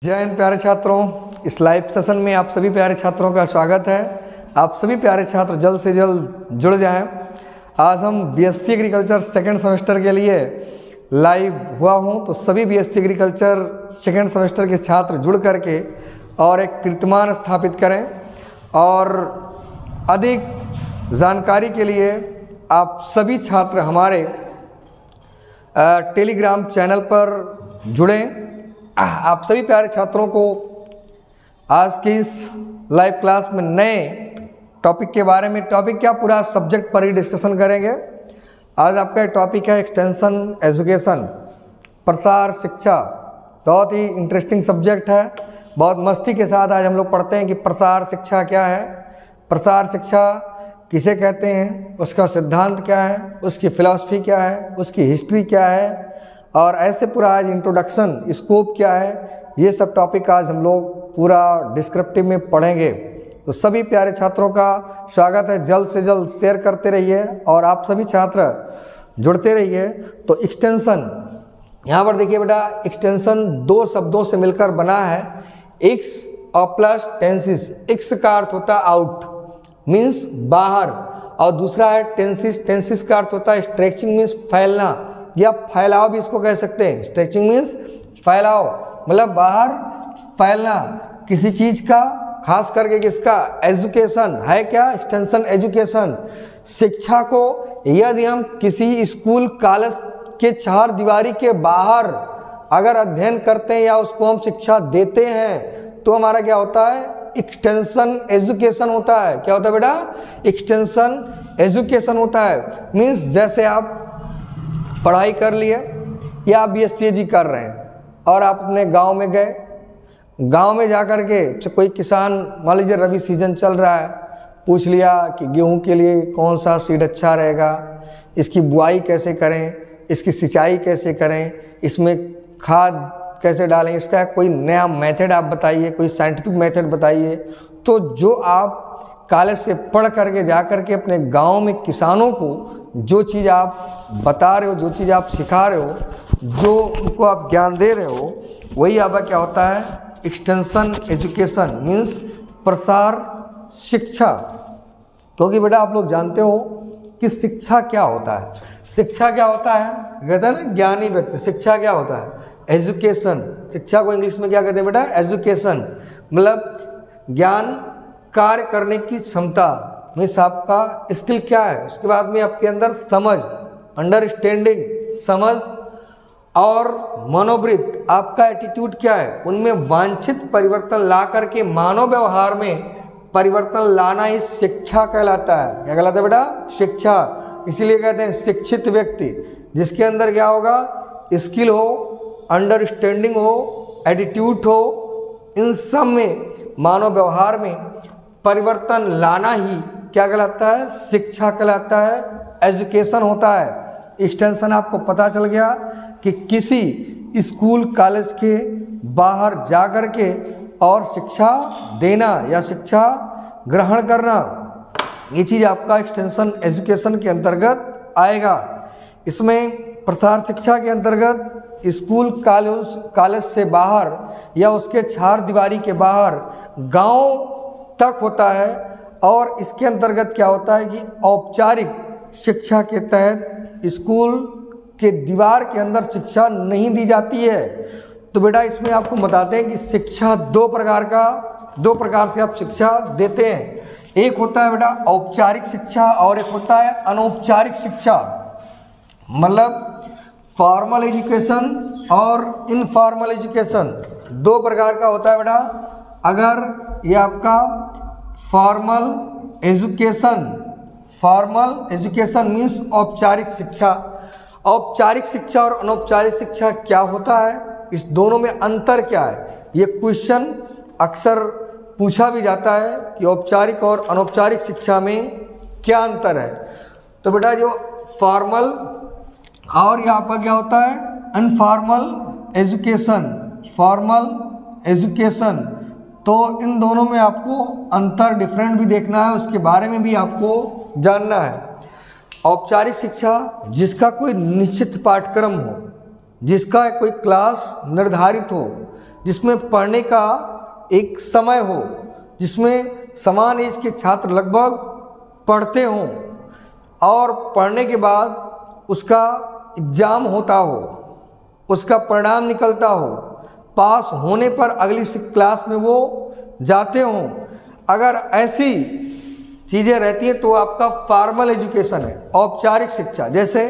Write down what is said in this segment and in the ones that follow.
जय हिंद प्यारे छात्रों। इस लाइव सेशन में आप सभी प्यारे छात्रों का स्वागत है। आप सभी प्यारे छात्र जल्द से जल्द जुड़ जाएं। आज हम बीएससी एग्रीकल्चर सेकेंड सेमेस्टर के लिए लाइव हुआ हूं, तो सभी बीएससी एग्रीकल्चर सेकेंड सेमेस्टर के छात्र जुड़ करके और एक कीर्तिमान स्थापित करें। और अधिक जानकारी के लिए आप सभी छात्र हमारे टेलीग्राम चैनल पर जुड़ें। आप सभी प्यारे छात्रों को आज की इस लाइव क्लास में नए टॉपिक के बारे में, टॉपिक क्या पूरा सब्जेक्ट पर ही डिस्कशन करेंगे। आज आपका टॉपिक है एक्सटेंशन एजुकेशन, प्रसार शिक्षा। बहुत ही इंटरेस्टिंग सब्जेक्ट है, बहुत मस्ती के साथ आज हम लोग पढ़ते हैं कि प्रसार शिक्षा क्या है, प्रसार शिक्षा किसे कहते हैं, उसका सिद्धांत क्या है, उसकी फिलॉसफी क्या है, उसकी हिस्ट्री क्या है, और ऐसे पूरा आज इंट्रोडक्शन, स्कोप क्या है, ये सब टॉपिक आज हम लोग पूरा डिस्क्रिप्टिव में पढ़ेंगे। तो सभी प्यारे छात्रों का स्वागत है। जल्द से जल्द शेयर करते रहिए और आप सभी छात्र जुड़ते रहिए। तो एक्सटेंशन, यहाँ पर देखिए बेटा, एक्सटेंशन दो शब्दों से मिलकर बना है, एक्स और प्लस टेंसिस। एक्स का अर्थ होता है आउट, मीन्स बाहर, और दूसरा है टेंसिस। टेंसिस का अर्थ होता है स्ट्रेचिंग, मीन्स फैलना, या फैलाव भी इसको कह सकते हैं। स्ट्रेचिंग मीन्स फैलाव, मतलब बाहर फैलना किसी चीज़ का, खास करके किसका, एजुकेशन है क्या, एक्सटेंशन एजुकेशन। शिक्षा को यदि हम किसी स्कूल कॉलेज के चार दीवारी के बाहर अगर अध्ययन करते हैं या उसको हम शिक्षा देते हैं तो हमारा क्या होता है, एक्सटेंशन एजुकेशन होता है। क्या होता है बेटा, एक्सटेंशन एजुकेशन होता है। मीन्स जैसे आप पढ़ाई कर लिए या आप बीएससी कर रहे हैं और आप अपने गांव में गए, गांव में जा कर के कोई किसान, मान लीजिए रबी सीजन चल रहा है, पूछ लिया कि गेहूं के लिए कौन सा सीड अच्छा रहेगा, इसकी बुआई कैसे करें, इसकी सिंचाई कैसे करें, इसमें खाद कैसे डालें, इसका कोई नया मेथड आप बताइए, कोई साइंटिफिक मेथड बताइए। तो जो आप कॉलेज से पढ़ करके जा करके अपने गांव में किसानों को जो चीज़ आप बता रहे हो, जो चीज़ आप सिखा रहे हो, जो उनको आप ज्ञान दे रहे हो, वही आपका क्या होता है, एक्सटेंशन एजुकेशन, मीन्स प्रसार शिक्षा। क्योंकि बेटा आप लोग जानते हो कि शिक्षा क्या होता है। शिक्षा क्या होता है, कहते हैं ना ज्ञानी व्यक्ति। शिक्षा क्या होता है, एजुकेशन। शिक्षा को इंग्लिश में क्या कहते हैं बेटा, एजुकेशन, मतलब ज्ञान कार्य करने की क्षमता, मीन्स आपका स्किल क्या है। उसके बाद में आपके अंदर समझ, अंडरस्टैंडिंग, समझ, और मनोवृत्ति, आपका एटीट्यूड क्या है, उनमें वांछित परिवर्तन ला करके मानव व्यवहार में परिवर्तन लाना ही शिक्षा कहलाता है। क्या कहलाता है बेटा, शिक्षा। इसीलिए कहते हैं शिक्षित व्यक्ति, जिसके अंदर क्या होगा, स्किल हो, अंडरस्टैंडिंग हो, एटीट्यूड हो, इन सब में मानव व्यवहार में परिवर्तन लाना ही क्या कहलाता है, शिक्षा कहलाता है, एजुकेशन होता है। एक्सटेंशन आपको पता चल गया कि किसी स्कूल कॉलेज के बाहर जा कर के और शिक्षा देना या शिक्षा ग्रहण करना, ये चीज़ आपका एक्सटेंशन एजुकेशन के अंतर्गत आएगा। इसमें प्रसार शिक्षा के अंतर्गत स्कूल कॉलेज से बाहर या उसके चार दीवारी के बाहर गांव तक होता है। और इसके अंतर्गत क्या होता है कि औपचारिक शिक्षा के तहत स्कूल के दीवार के अंदर शिक्षा नहीं दी जाती है। तो बेटा इसमें आपको बताते हैं कि शिक्षा दो प्रकार से आप शिक्षा देते हैं। एक होता है बेटा औपचारिक शिक्षा और एक होता है अनौपचारिक शिक्षा, मतलब फॉर्मल एजुकेशन और इनफॉर्मल एजुकेशन। दो प्रकार का होता है बेटा। अगर ये आपका फॉर्मल एजुकेशन मीन्स औपचारिक शिक्षा। औपचारिक शिक्षा और अनौपचारिक शिक्षा क्या होता है, इस दोनों में अंतर क्या है, ये क्वेश्चन अक्सर पूछा भी जाता है कि औपचारिक और अनौपचारिक शिक्षा में क्या अंतर है। तो बेटा जो फॉर्मल और यहाँ पर क्या होता है, अनफॉर्मल एजुकेशन, फॉर्मल एजुकेशन, तो इन दोनों में आपको अंतर, डिफरेंट भी देखना है, उसके बारे में भी आपको जानना है। औपचारिक शिक्षा जिसका कोई निश्चित पाठ्यक्रम हो, जिसका कोई क्लास निर्धारित हो, जिसमें पढ़ने का एक समय हो, जिसमें समान एज के छात्र लगभग पढ़ते हों और पढ़ने के बाद उसका एग्ज़ाम होता हो, उसका परिणाम निकलता हो, पास होने पर अगली क्लास में वो जाते हों। अगर ऐसी चीज़ें रहती हैं तो आपका फॉर्मल एजुकेशन है, औपचारिक शिक्षा। जैसे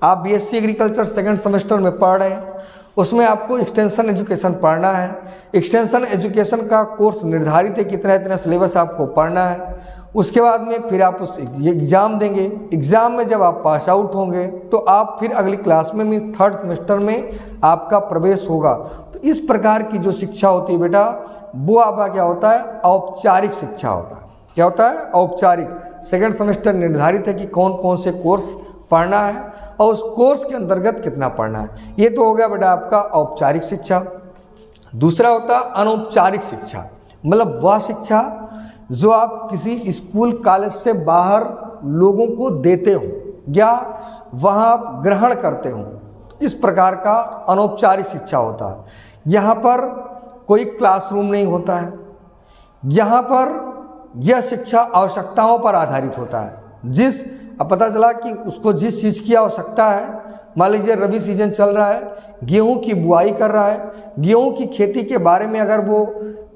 आप बीएससी एग्रीकल्चर सेकंड सेमेस्टर में पढ़ रहे हैं, उसमें आपको एक्सटेंशन एजुकेशन पढ़ना है। एक्सटेंशन एजुकेशन का कोर्स निर्धारित है, कितना इतना सिलेबस आपको पढ़ना है। उसके बाद में फिर आप उस एग्ज़ाम देंगे। एग्ज़ाम में जब आप पास आउट होंगे तो आप फिर अगली क्लास में थर्ड सेमेस्टर में आपका प्रवेश होगा। तो इस प्रकार की जो शिक्षा होती है बेटा, वो आपका क्या होता है, औपचारिक शिक्षा होता है। क्या होता है, औपचारिक। सेकंड सेमेस्टर निर्धारित है कि कौन कौन से कोर्स पढ़ना है और उस कोर्स के अंतर्गत कितना पढ़ना है। ये तो हो गया बेटा आपका औपचारिक शिक्षा। दूसरा होता है अनौपचारिक शिक्षा, मतलब वह शिक्षा जो आप किसी स्कूल कॉलेज से बाहर लोगों को देते हो या वहाँ आप ग्रहण करते हो। तो इस प्रकार का अनौपचारिक शिक्षा होता है। यहाँ पर कोई क्लासरूम नहीं होता है, यहाँ पर यह शिक्षा आवश्यकताओं पर आधारित होता है। अब पता चला कि उसको जिस चीज़ की आवश्यकता है, मान लीजिए रबी सीजन चल रहा है, गेहूं की बुआई कर रहा है, गेहूं की खेती के बारे में अगर वो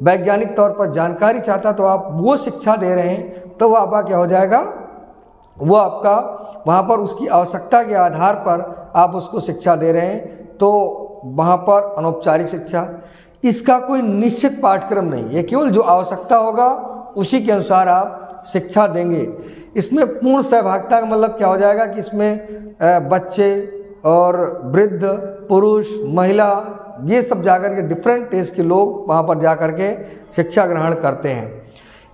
वैज्ञानिक तौर पर जानकारी चाहता तो आप वो शिक्षा दे रहे हैं, तो वो आपका क्या हो जाएगा, वो आपका वहाँ पर उसकी आवश्यकता के आधार पर आप उसको शिक्षा दे रहे हैं, तो वहाँ पर अनौपचारिक शिक्षा। इसका कोई निश्चित पाठ्यक्रम नहीं, ये केवल जो आवश्यकता होगा उसी के अनुसार आप शिक्षा देंगे। इसमें पूर्ण सहभागिता का मतलब क्या हो जाएगा कि इसमें बच्चे और वृद्ध, पुरुष, महिला, ये सब जाकर के डिफरेंट एज के लोग वहाँ पर जाकर के शिक्षा ग्रहण करते हैं।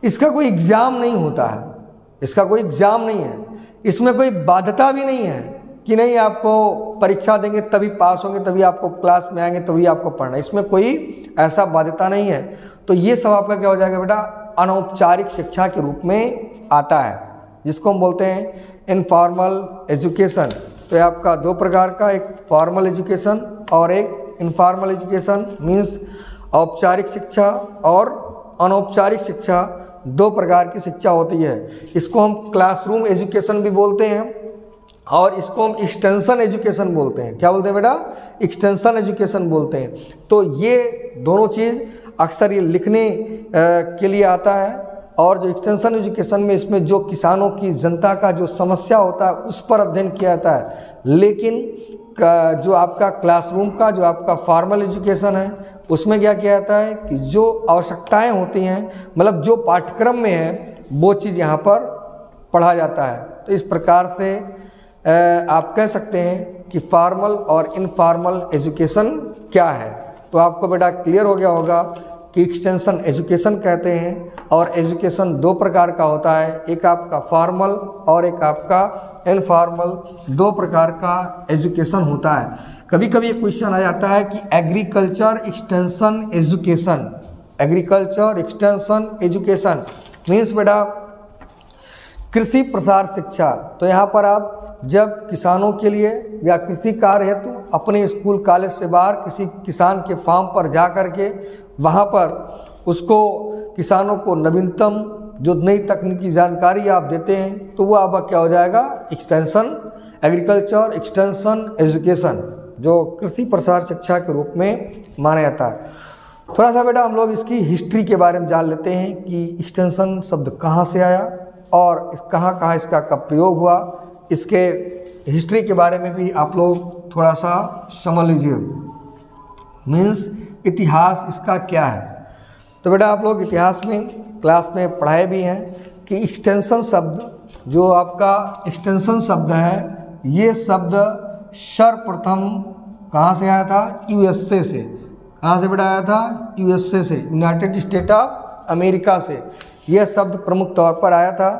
इसका कोई एग्ज़ाम नहीं होता है, इसका कोई एग्ज़ाम नहीं है, इसमें कोई बाध्यता भी नहीं है कि नहीं आपको परीक्षा देंगे तभी पास होंगे, तभी आपको क्लास में आएंगे, तभी आपको पढ़ना है। इसमें कोई ऐसा बाध्यता नहीं है। तो ये सब आपका क्या हो जाएगा बेटा, अनौपचारिक शिक्षा के रूप में आता है, जिसको हम बोलते हैं इनफॉर्मल एजुकेशन। तो ये आपका दो प्रकार का, एक फॉर्मल एजुकेशन और एक इनफॉर्मल एजुकेशन, मीन्स औपचारिक शिक्षा और अनौपचारिक शिक्षा, दो प्रकार की शिक्षा होती है। इसको हम क्लासरूम एजुकेशन भी बोलते हैं और इसको हम एक्सटेंशन एजुकेशन बोलते हैं। क्या बोलते हैं बेटा, एक्सटेंशन एजुकेशन बोलते हैं। तो ये दोनों चीज़ अक्सर ये लिखने के लिए आता है। और जो एक्सटेंशन एजुकेशन में इसमें जो किसानों की, जनता का जो समस्या होता है उस पर अध्ययन किया जाता है। लेकिन जो आपका क्लासरूम का, जो आपका फॉर्मल एजुकेशन है, उसमें क्या किया जाता है कि जो आवश्यकताएं होती हैं, मतलब जो पाठ्यक्रम में है वो चीज़ यहाँ पर पढ़ा जाता है। तो इस प्रकार से आप कह सकते हैं कि फॉर्मल और इनफॉर्मल एजुकेशन क्या है। तो आपको बेटा क्लियर हो गया होगा कि एक्सटेंशन एजुकेशन कहते हैं और एजुकेशन दो प्रकार का होता है, एक आपका फॉर्मल और एक आपका इनफॉर्मल, दो प्रकार का एजुकेशन होता है। कभी कभी एक क्वेश्चन आ जाता है कि agriculture extension education, agriculture extension education means बेटा कृषि प्रसार शिक्षा। तो यहाँ पर आप जब किसानों के लिए या कृषि कार्य हेतु अपने स्कूल कॉलेज से बाहर किसी किसान के फार्म पर जा कर के वहाँ पर उसको किसानों को नवीनतम जो नई तकनीकी जानकारी आप देते हैं, तो वो आपका क्या हो जाएगा, एक्सटेंशन, एग्रीकल्चर एक्सटेंशन एजुकेशन, जो कृषि प्रसार शिक्षा के रूप में माना जाता है। थोड़ा सा बेटा हम लोग इसकी हिस्ट्री के बारे में जान लेते हैं कि एक्सटेंशन शब्द कहाँ से आया और कहाँ कहाँ इसका कब प्रयोग हुआ। इसके हिस्ट्री के बारे में भी आप लोग थोड़ा सा समझ लीजिए, मीन्स इतिहास इसका क्या है। तो बेटा आप लोग इतिहास में क्लास में पढ़ाए भी हैं कि एक्सटेंशन शब्द, जो आपका एक्सटेंशन शब्द है, ये शब्द सर्वप्रथम कहाँ से आया था, यूएसए से। कहाँ से बेटा आया था, यूएसए से, यूनाइटेड स्टेट ऑफ अमेरिका से यह शब्द प्रमुख तौर पर आया था।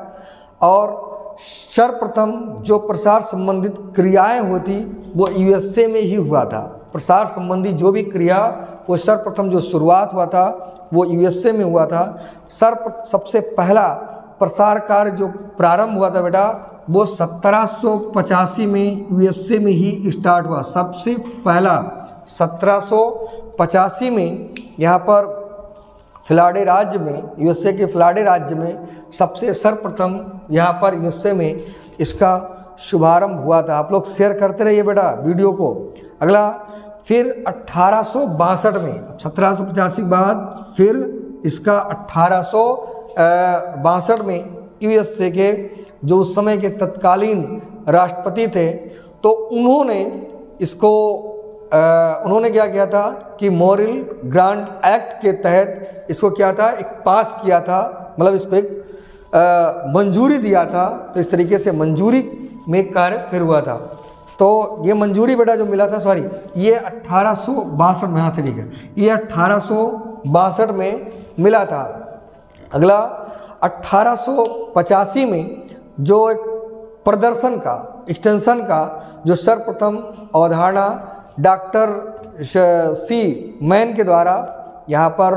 और सर्वप्रथम जो प्रसार संबंधित क्रियाएं होती वो यूएसए में ही हुआ था। प्रसार संबंधी जो भी क्रिया, वो सर्वप्रथम जो शुरुआत हुआ था वो यूएसए में हुआ था। सबसे पहला प्रसार कार्य जो प्रारंभ हुआ था बेटा, वो 1785 में यूएसए में ही स्टार्ट हुआ। सबसे पहला 1785 में यहाँ पर फ्लोरिडा राज्य में, यूएसए के फ्लोरिडा राज्य में सबसे सर्वप्रथम यहाँ पर यूएसए में इसका शुभारंभ हुआ था। आप लोग शेयर करते रहिए बेटा वीडियो को। अगला, फिर 1862 में, 1785 के बाद फिर इसका 1862 में यूएसए के जो उस समय के तत्कालीन राष्ट्रपति थे, तो उन्होंने इसको उन्होंने क्या किया था कि मॉरल ग्रांट एक्ट के तहत इसको क्या था, एक पास किया था, मतलब इसको एक मंजूरी दिया था। तो इस तरीके से मंजूरी में कार्य फिर हुआ था। तो ये मंजूरी बेटा जो मिला था, सॉरी ये 1862 में, हाँ ठीक है, ये 1862 में मिला था। अगला 1885 में जो एक प्रदर्शन का, एक्सटेंशन का जो सर्वप्रथम अवधारणा डॉक्टर सी मैन के द्वारा यहाँ पर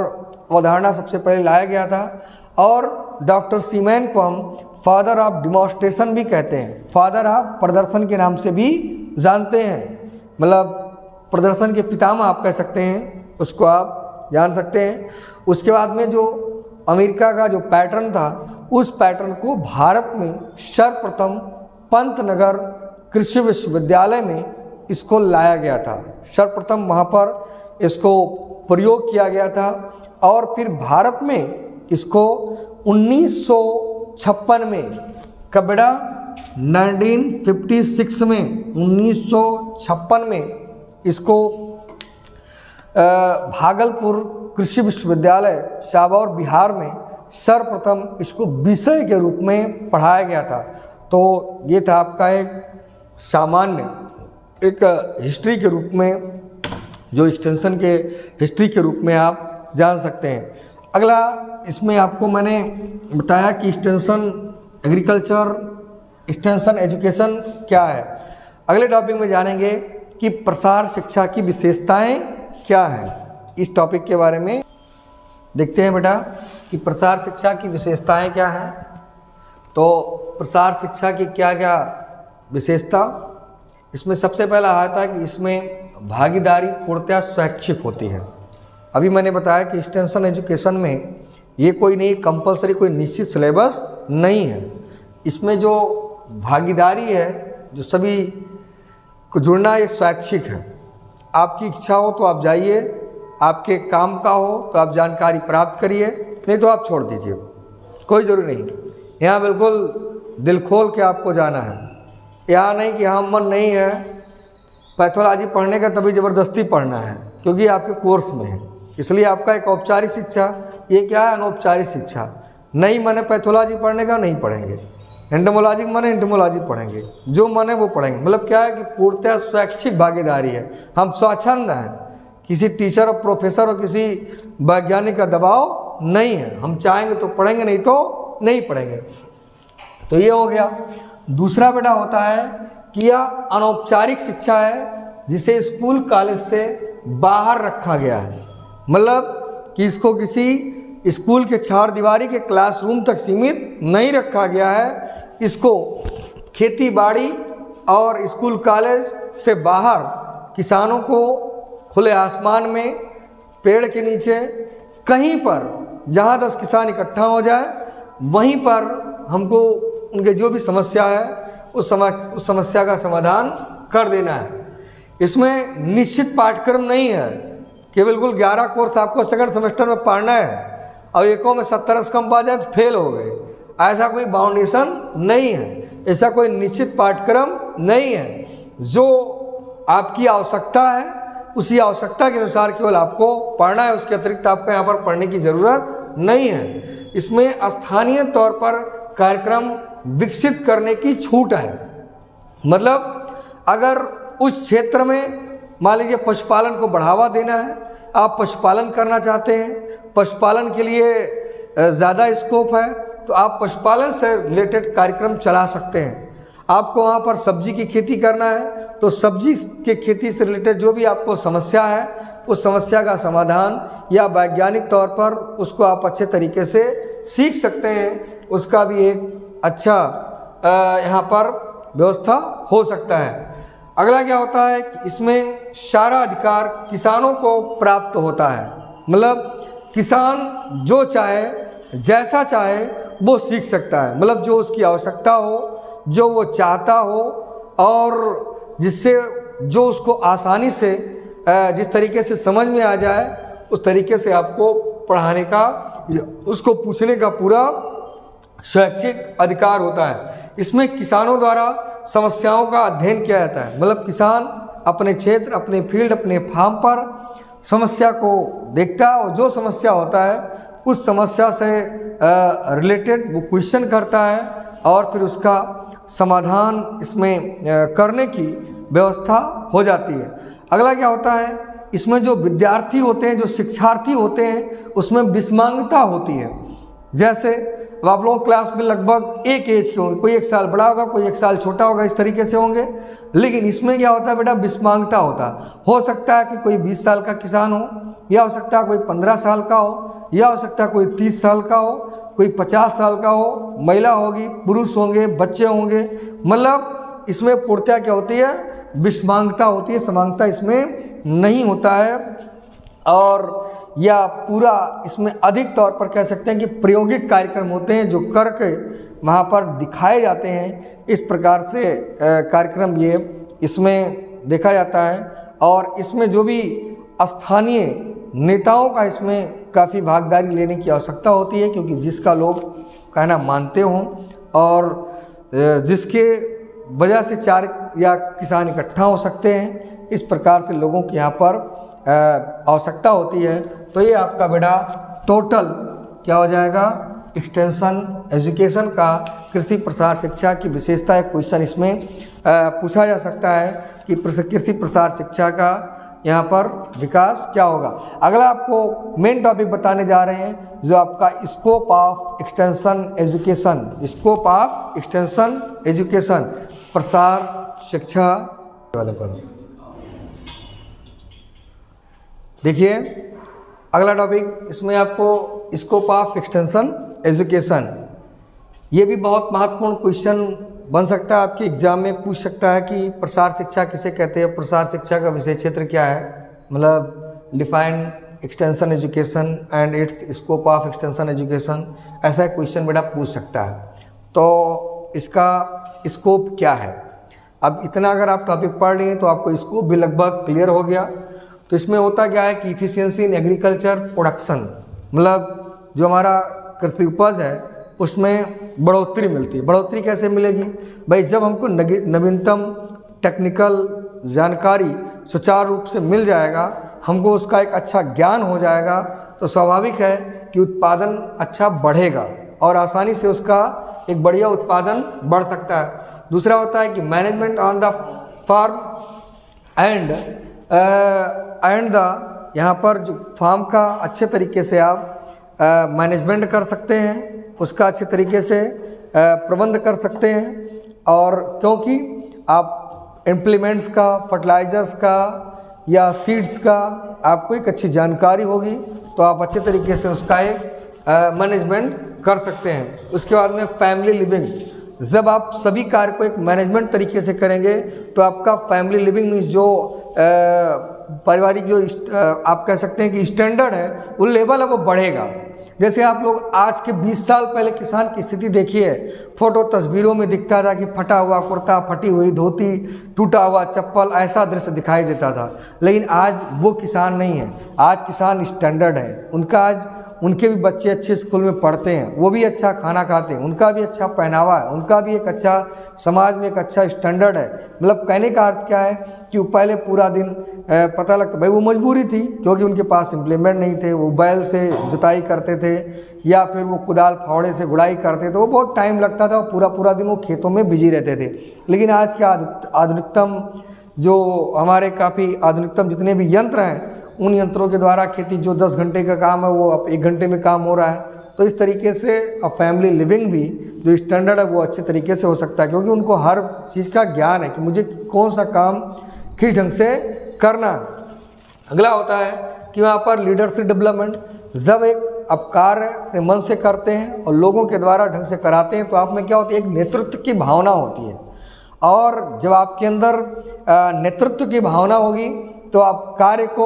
अवधारणा सबसे पहले लाया गया था। और डॉक्टर सी मैन को हम फादर ऑफ डिमॉन्स्ट्रेशन भी कहते हैं, फादर ऑफ प्रदर्शन के नाम से भी जानते हैं, मतलब प्रदर्शन के पितामह आप कह सकते हैं, उसको आप जान सकते हैं। उसके बाद में जो अमेरिका का जो पैटर्न था, उस पैटर्न को भारत में सर्वप्रथम पंतनगर कृषि विश्वविद्यालय में इसको लाया गया था। सर्वप्रथम वहाँ पर इसको प्रयोग किया गया था। और फिर भारत में इसको 1956 में, कब बेटा, 1956 में, 1956 में इसको भागलपुर कृषि विश्वविद्यालय शाहबौर बिहार में सर्वप्रथम इसको विषय के रूप में पढ़ाया गया था। तो ये था आपका एक सामान्य, एक हिस्ट्री के रूप में, जो एक्सटेंशन के हिस्ट्री के रूप में आप जान सकते हैं। अगला, इसमें आपको मैंने बताया कि एक्सटेंशन एग्रीकल्चर, एक्सटेंशन एजुकेशन क्या है। अगले टॉपिक में जानेंगे कि प्रसार शिक्षा की विशेषताएं क्या हैं। इस टॉपिक के बारे में देखते हैं बेटा कि प्रसार शिक्षा की विशेषताएं क्या हैं। तो प्रसार शिक्षा की क्या क्या विशेषता, इसमें सबसे पहला आता है कि इसमें भागीदारी पूर्णतः स्वैच्छिक होती है। अभी मैंने बताया कि एक्सटेंशन एजुकेशन में ये कोई नहीं कंपलसरी, कोई निश्चित सिलेबस नहीं है। इसमें जो भागीदारी है, जो सभी को जुड़ना, ये स्वैच्छिक है। आपकी इच्छा हो तो आप जाइए, आपके काम का हो तो आप जानकारी प्राप्त करिए, नहीं तो आप छोड़ दीजिए, कोई ज़रूरी नहीं। यहाँ बिल्कुल दिल खोल के आपको जाना है। यहाँ नहीं कि हाँ मन नहीं है पैथोलॉजी पढ़ने का, तभी ज़बरदस्ती पढ़ना है, क्योंकि आपके कोर्स में है। इसलिए आपका एक औपचारिक शिक्षा, ये क्या है, अनौपचारिक शिक्षा। नहीं मन है पैथोलॉजी पढ़ने का, नहीं पढ़ेंगे। एंटोमोलॉजी मन है, एंटोमोलॉजी पढ़ेंगे, जो मन है वो पढ़ेंगे। मतलब क्या है कि पूर्णतः स्वैच्छिक भागीदारी है। हम स्वच्छंद हैं, किसी टीचर और प्रोफेसर और किसी वैज्ञानिक का दबाव नहीं है। हम चाहेंगे तो पढ़ेंगे, नहीं तो नहीं पढ़ेंगे। तो ये हो गया। दूसरा बेटा होता है कि यह अनौपचारिक शिक्षा है, जिसे स्कूल कॉलेज से बाहर रखा गया है। मतलब कि इसको किसी स्कूल के चार दीवारी के क्लासरूम तक सीमित नहीं रखा गया है। इसको खेती बाड़ी और स्कूल कॉलेज से बाहर किसानों को खुले आसमान में, पेड़ के नीचे, कहीं पर जहाँ 10 किसान इकट्ठा हो जाए, वहीं पर हमको उनके जो भी समस्या है उस समस्या का समाधान कर देना है। इसमें निश्चित पाठ्यक्रम नहीं है कि बिल्कुल 11 कोर्स आपको सेकंड सेमेस्टर में पढ़ना है और एकों में 70 कम पा जाए तो फेल हो गए। ऐसा कोई बाउंडेशन नहीं है, ऐसा कोई निश्चित पाठ्यक्रम नहीं है। जो आपकी आवश्यकता है उसी आवश्यकता के अनुसार केवल आपको पढ़ना है, उसके अतिरिक्त आपको यहाँ पर पढ़ने की ज़रूरत नहीं है। इसमें स्थानीय तौर पर कार्यक्रम विकसित करने की छूट है। मतलब अगर उस क्षेत्र में मान लीजिए पशुपालन को बढ़ावा देना है, आप पशुपालन करना चाहते हैं, पशुपालन के लिए ज़्यादा स्कोप है, तो आप पशुपालन से रिलेटेड कार्यक्रम चला सकते हैं। आपको वहाँ पर सब्जी की खेती करना है तो सब्जी के खेती से रिलेटेड जो भी आपको समस्या है, उस समस्या का समाधान या वैज्ञानिक तौर पर उसको आप अच्छे तरीके से सीख सकते हैं। उसका भी एक अच्छा यहाँ पर व्यवस्था हो सकता है। अगला क्या होता है कि इसमें सारा अधिकार किसानों को प्राप्त होता है, मतलब किसान जो चाहे जैसा चाहे वो सीख सकता है, मतलब जो उसकी आवश्यकता हो, जो वो चाहता हो, और जिससे जो उसको आसानी से जिस तरीके से समझ में आ जाए उस तरीके से आपको पढ़ाने का, उसको पूछने का पूरा शैक्षिक अधिकार होता है। इसमें किसानों द्वारा समस्याओं का अध्ययन किया जाता है, मतलब किसान अपने क्षेत्र, अपने फील्ड, अपने फार्म पर समस्या को देखता है और जो समस्या होता है उस समस्या से रिलेटेड वो क्वेश्चन करता है और फिर उसका समाधान इसमें करने की व्यवस्था हो जाती है। अगला क्या होता है, इसमें जो विद्यार्थी होते हैं, जो शिक्षार्थी होते हैं, उसमें विषमांगता होती है। जैसे अब आप लोगों क्लास में लगभग एक एज के होंगे, कोई 1 साल बड़ा होगा, कोई 1 साल छोटा होगा, इस तरीके से होंगे। लेकिन इसमें क्या होता है बेटा, विषमांगता होता है। हो सकता है कि कोई 20 साल का किसान हो, या हो सकता है कोई 15 साल का हो, या हो सकता है कोई 30 साल का हो, कोई 50 साल का हो, महिला होगी, पुरुष होंगे, बच्चे होंगे, मतलब इसमें पूर्णतया क्या होती है, विषमांगता होती है, समांगता इसमें नहीं होता है। और या पूरा इसमें अधिक तौर पर कह सकते हैं कि प्रायोगिक कार्यक्रम होते हैं जो करके वहाँ पर दिखाए जाते हैं। इस प्रकार से कार्यक्रम ये इसमें देखा जाता है। और इसमें जो भी स्थानीय नेताओं का इसमें काफ़ी भागीदारी लेने की आवश्यकता होती है, क्योंकि जिसका लोग कहना मानते हों और जिसके वजह से 4 या किसान इकट्ठा हो सकते हैं, इस प्रकार से लोगों की यहाँ पर आवश्यकता होती है। तो ये आपका बेटा टोटल क्या हो जाएगा, एक्सटेंशन एजुकेशन का कृषि प्रसार शिक्षा की विशेषता। एक क्वेश्चन इसमें पूछा जा सकता है कि कृषि प्रसार शिक्षा का यहाँ पर विकास क्या होगा। अगला आपको मेन टॉपिक बताने जा रहे हैं जो आपका scope of extension education, scope of extension education, प्रसार शिक्षा वाले पर। देखिए अगला टॉपिक, इसमें आपको स्कोप ऑफ एक्सटेंशन एजुकेशन, ये भी बहुत महत्वपूर्ण क्वेश्चन बन सकता है, आपके एग्जाम में पूछ सकता है कि प्रसार शिक्षा किसे कहते हैं, प्रसार शिक्षा का विषय क्षेत्र क्या है, मतलब define extension education and it's scope of extension education, ऐसा क्वेश्चन बेटा पूछ सकता है। तो इसका स्कोप क्या है, अब इतना अगर आप टॉपिक पढ़ लिए तो आपको स्कोप भी लगभग क्लियर हो गया। तो इसमें होता क्या है कि इफिशियंसी इन एग्रीकल्चर प्रोडक्शन, मतलब जो हमारा कृषि उपज है उसमें बढ़ोतरी मिलती है। बढ़ोतरी कैसे मिलेगी भाई, जब हमको नवीनतम टेक्निकल जानकारी सुचारू रूप से मिल जाएगा, हमको उसका एक अच्छा ज्ञान हो जाएगा, तो स्वाभाविक है कि उत्पादन अच्छा बढ़ेगा और आसानी से उसका एक बढ़िया उत्पादन बढ़ सकता है। दूसरा होता है कि management on the farm and the, यहाँ पर जो फार्म का अच्छे तरीके से आप मैनेजमेंट कर सकते हैं, उसका अच्छे तरीके से प्रबंध कर सकते हैं। और क्योंकि आप इम्प्लीमेंट्स का, फर्टिलाइजर्स का या सीड्स का आपको एक अच्छी जानकारी होगी तो आप अच्छे तरीके से उसका एक मैनेजमेंट कर सकते हैं। उसके बाद में फैमिली लिविंग, जब आप सभी कार्य को एक मैनेजमेंट तरीके से करेंगे तो आपका फैमिली लिविंग मीन्स जो पारिवारिक जो आप कह सकते हैं कि स्टैंडर्ड है, वो लेवल है वो बढ़ेगा। जैसे आप लोग आज के 20 साल पहले किसान की स्थिति देखिए, फोटो तस्वीरों में दिखता था कि फटा हुआ कुर्ता, फटी हुई धोती, टूटा हुआ चप्पल, ऐसा दृश्य दिखाई देता था। लेकिन आज वो किसान नहीं है, आज किसान स्टैंडर्ड है। उनका आज उनके भी बच्चे अच्छे स्कूल में पढ़ते हैं, वो भी अच्छा खाना खाते हैं, उनका भी अच्छा पहनावा है, उनका भी एक अच्छा समाज में एक अच्छा स्टैंडर्ड है। मतलब कहने का अर्थ क्या है कि वो पहले पूरा दिन पता लगता, भाई वो मजबूरी थी क्योंकि उनके पास इम्प्लीमेंट नहीं थे, वो बैल से जुताई करते थे या फिर वो कुदाल फावड़े से गुड़ाई करते थे, वो बहुत टाइम लगता था, पूरा पूरा दिन वो खेतों में बिजी रहते थे। लेकिन आज के आधुनिकतम जो हमारे काफ़ी आधुनिकतम जितने भी यंत्र हैं, उन यंत्रों के द्वारा खेती जो 10 घंटे का काम है वो अब 1 घंटे में काम हो रहा है। तो इस तरीके से अब फैमिली लिविंग भी जो स्टैंडर्ड है वो अच्छे तरीके से हो सकता है, क्योंकि उनको हर चीज़ का ज्ञान है कि मुझे कौन सा काम किस ढंग से करना। अगला होता है कि वहाँ पर लीडरशिप डेवलपमेंट, जब एक आप कार्य अपने मन से करते हैं और लोगों के द्वारा ढंग से कराते हैं तो आप में क्या होती है, एक नेतृत्व की भावना होती है। और जब आपके अंदर नेतृत्व की भावना होगी तो आप कार्य को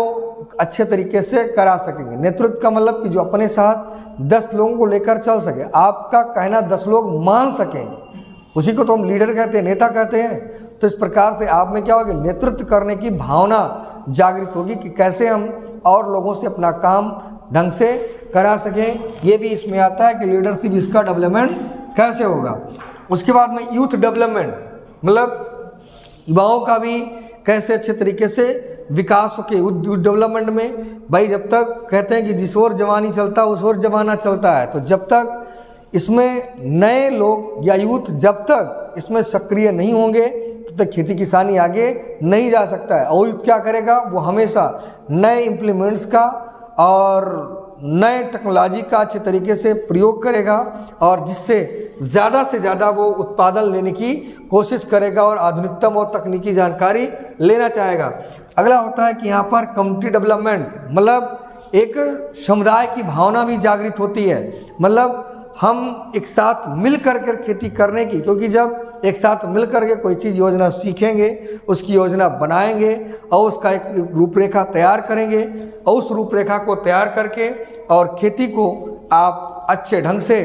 अच्छे तरीके से करा सकेंगे। नेतृत्व का मतलब कि जो अपने साथ 10 लोगों को लेकर चल सके, आपका कहना 10 लोग मान सकें, उसी को तो हम लीडर कहते हैं, नेता कहते हैं। तो इस प्रकार से आप में क्या होगा, नेतृत्व करने की भावना जागृत होगी कि कैसे हम और लोगों से अपना काम ढंग से करा सकें। ये भी इसमें आता है कि लीडरशिप, इसका डेवलपमेंट कैसे होगा। उसके बाद में यूथ डेवलपमेंट, मतलब युवाओं का भी कैसे अच्छे तरीके से विकास हो के यूथ डेवलपमेंट में। भाई जब तक कहते हैं कि जिस ओर जवानी चलता उस ओर जमाना चलता है, तो जब तक इसमें नए लोग या यूथ जब तक इसमें सक्रिय नहीं होंगे तब तक खेती किसानी आगे नहीं जा सकता है। और यूथ क्या करेगा, वो हमेशा नए इम्प्लीमेंट्स का और नए टेक्नोलॉजी का अच्छे तरीके से प्रयोग करेगा और जिससे से ज़्यादा वो उत्पादन लेने की कोशिश करेगा और आधुनिकतम और तकनीकी जानकारी लेना चाहेगा। अगला होता है कि यहाँ पर कम्युनिटी डेवलपमेंट, मतलब एक समुदाय की भावना भी जागृत होती है। मतलब हम एक साथ मिल कर खेती करने की, क्योंकि जब एक साथ मिल करके कोई चीज़ योजना सीखेंगे, उसकी योजना बनाएंगे और उसका एक रूपरेखा तैयार करेंगे और उस रूपरेखा को तैयार करके और खेती को आप अच्छे ढंग से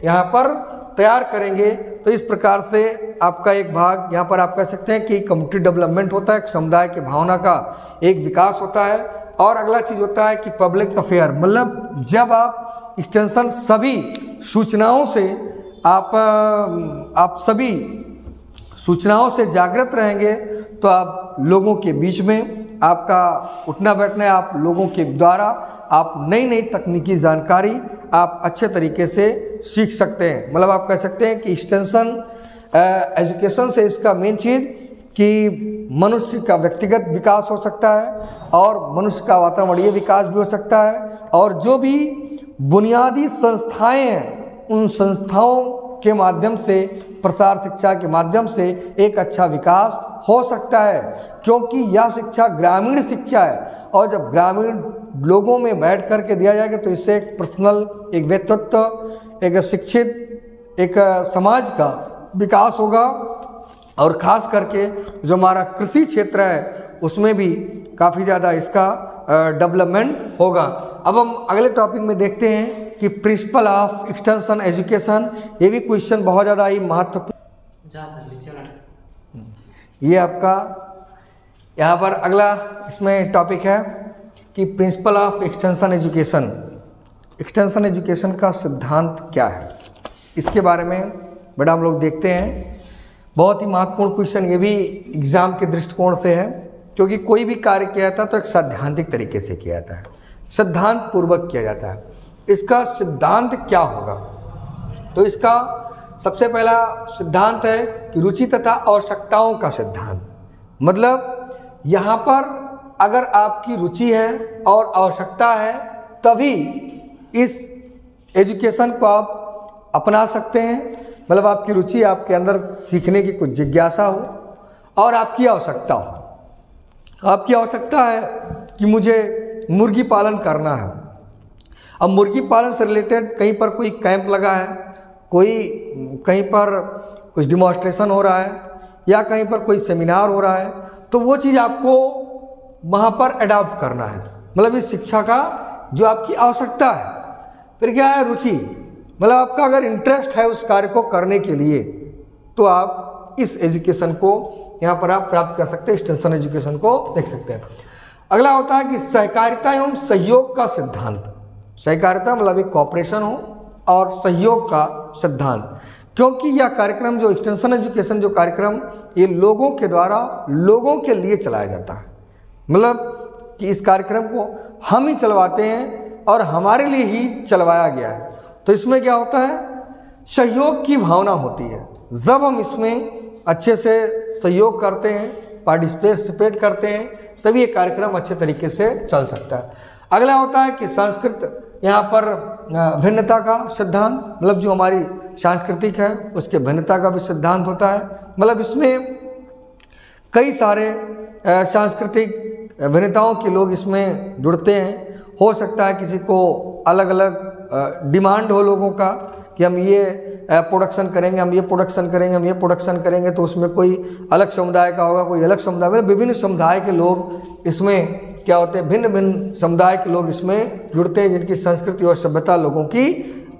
यहाँ पर तैयार करेंगे। तो इस प्रकार से आपका एक भाग यहाँ पर आप कह सकते हैं कि कम्युनिटी डेवलपमेंट होता है, समुदाय की भावना का एक विकास होता है। और अगला चीज़ होता है कि पब्लिक अफेयर, मतलब जब आप एक्सटेंशन सभी सूचनाओं से आप सभी सूचनाओं से जागृत रहेंगे तो आप लोगों के बीच में आपका उठना बैठना है, आप लोगों के द्वारा आप नई नई तकनीकी जानकारी आप अच्छे तरीके से सीख सकते हैं। मतलब आप कह सकते हैं कि एक्सटेंशन एजुकेशन से इसका मेन चीज़ कि मनुष्य का व्यक्तिगत विकास हो सकता है और मनुष्य का वातावरणीय विकास भी हो सकता है और जो भी बुनियादी संस्थाएं हैं उन संस्थाओं के माध्यम से, प्रसार शिक्षा के माध्यम से एक अच्छा विकास हो सकता है, क्योंकि यह शिक्षा ग्रामीण शिक्षा है और जब ग्रामीण लोगों में बैठ कर के दिया जाएगा तो इससे एक पर्सनल, एक व्यक्तित्व, एक शिक्षित एक समाज का विकास होगा। और ख़ास करके जो हमारा कृषि क्षेत्र है उसमें भी काफ़ी ज़्यादा इसका डेवलपमेंट होगा। अब हम अगले टॉपिक में देखते हैं कि प्रिंसिपल ऑफ एक्सटेंशन एजुकेशन। ये भी क्वेश्चन बहुत ज़्यादा ही महत्वपूर्ण। ये आपका यहाँ पर अगला इसमें टॉपिक है कि principle of extension education. Extension education का सिद्धांत क्या है, इसके बारे में बड़ा हम लोग देखते हैं। बहुत ही महत्वपूर्ण क्वेश्चन ये भी एग्ज़ाम के दृष्टिकोण से है, क्योंकि कोई भी कार्य किया जाता है तो एक सैद्धांतिक तरीके से किया जाता है, सिद्धांत पूर्वक किया जाता है। इसका सिद्धांत क्या होगा, तो इसका सबसे पहला सिद्धांत है कि रुचि तथा आवश्यकताओं का सिद्धांत। मतलब यहाँ पर अगर आपकी रुचि है और आवश्यकता है तभी इस एजुकेशन को आप अपना सकते हैं। मतलब आपकी रुचि, आपके अंदर सीखने की कुछ जिज्ञासा हो और आपकी आवश्यकता हो। आपकी आवश्यकता है कि मुझे मुर्गी पालन करना है। अब मुर्गी पालन से रिलेटेड कहीं पर कोई कैंप लगा है, कोई कहीं पर कुछ डिमॉन्स्ट्रेशन हो रहा है या कहीं पर कोई सेमिनार हो रहा है, तो वो चीज़ आपको वहाँ पर अडॉप्ट करना है। मतलब इस शिक्षा का जो आपकी आवश्यकता है। फिर क्या है, रुचि, मतलब आपका अगर इंटरेस्ट है उस कार्य को करने के लिए तो आप इस एजुकेशन को यहाँ पर आप प्राप्त कर सकते हैं, एक्सटेंशन एजुकेशन को देख सकते हैं। अगला होता है कि सहकारिता एवं सहयोग का सिद्धांत। सहकारिता मतलब एक कॉपरेशन हो और सहयोग का सिद्धांत, क्योंकि यह कार्यक्रम जो एक्सटेंशन एजुकेशन जो कार्यक्रम ये लोगों के द्वारा लोगों के लिए चलाया जाता है। मतलब कि इस कार्यक्रम को हम ही चलवाते हैं और हमारे लिए ही चलवाया गया है। तो इसमें क्या होता है, सहयोग की भावना होती है। जब हम इसमें अच्छे से सहयोग करते हैं, पार्टिसिपेट करते हैं, तभी ये कार्यक्रम अच्छे तरीके से चल सकता है। अगला होता है कि संस्कृत, यहाँ पर भिन्नता का सिद्धांत, मतलब जो हमारी सांस्कृतिक है उसके भिन्नता का भी सिद्धांत होता है। मतलब इसमें कई सारे सांस्कृतिक भिन्नताओं के लोग इसमें जुड़ते हैं। हो सकता है किसी को अलग अलग डिमांड हो लोगों का कि हम ये प्रोडक्शन करेंगे, हम ये प्रोडक्शन करेंगे, हम ये प्रोडक्शन करेंगे, तो उसमें कोई अलग समुदाय का होगा, कोई अलग समुदाय में, विभिन्न समुदाय के लोग इसमें क्या होते हैं, भिन्न भिन्न समुदाय के लोग इसमें जुड़ते हैं, जिनकी संस्कृति और सभ्यता लोगों की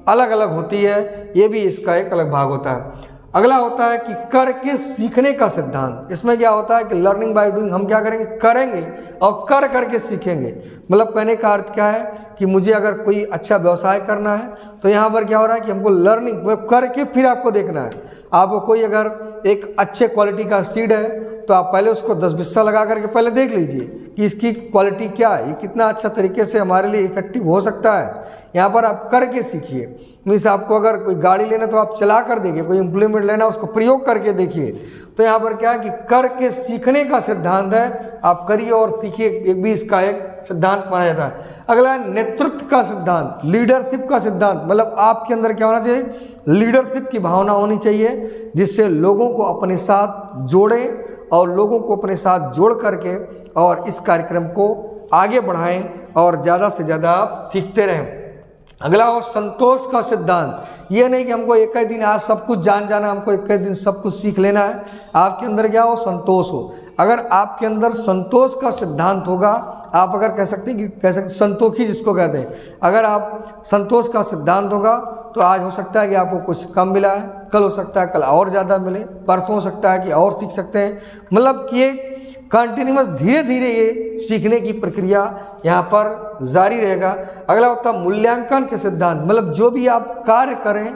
अलग अलग होती है। ये भी इसका एक अलग भाग होता है। अगला होता है कि करके सीखने का सिद्धांत। इसमें क्या होता है कि लर्निंग बाय डूइंग, हम क्या करेंगे और कर करके सीखेंगे। मतलब कहने का अर्थ क्या है कि मुझे अगर कोई अच्छा व्यवसाय करना है तो यहाँ पर क्या हो रहा है कि हमको लर्निंग करके फिर आपको देखना है। आपको कोई अगर एक अच्छे क्वालिटी का सीड है तो आप पहले उसको 10 बिस्सा लगा करके पहले देख लीजिए कि इसकी क्वालिटी क्या है, ये कितना अच्छा तरीके से हमारे लिए इफेक्टिव हो सकता है। यहाँ पर आप करके सीखिए। मीन्स आपको अगर कोई गाड़ी लेना तो आप चला कर देखिए, कोई इम्प्लीमेंट लेना उसको प्रयोग करके देखिए। तो यहाँ पर क्या है कि करके सीखने का सिद्धांत है, आप करिए और सीखिए, एक भी इसका एक सिद्धांत माना जाता है। अगला है नेतृत्व का सिद्धांत, लीडरशिप का सिद्धांत। मतलब आपके अंदर क्या होना चाहिए, लीडरशिप की भावना होनी चाहिए, जिससे लोगों को अपने साथ जोड़ें और लोगों को अपने साथ जोड़ करके और इस कार्यक्रम को आगे बढ़ाएं और ज़्यादा से ज़्यादा आप सीखते रहें। अगला हो संतोष का सिद्धांत। ये नहीं कि हमको एक ही दिन आज सब कुछ जान जाना, हमको एक ही दिन सब कुछ सीख लेना है। आपके अंदर क्या हो, संतोष हो। अगर आपके अंदर संतोष का सिद्धांत होगा, आप अगर कह सकते हैं कि संतोषी जिसको कहते हैं, अगर आप संतोष का सिद्धांत होगा तो आज हो सकता है कि आपको कुछ कम मिला है, कल हो सकता है कल और ज़्यादा मिले, परसों हो सकता है कि और सीख सकते हैं। मतलब कि एक कंटिन्यूअस धीरे धीरे ये सीखने की प्रक्रिया यहाँ पर जारी रहेगा। अगला होता है मूल्यांकन के सिद्धांत। मतलब जो भी आप कार्य करें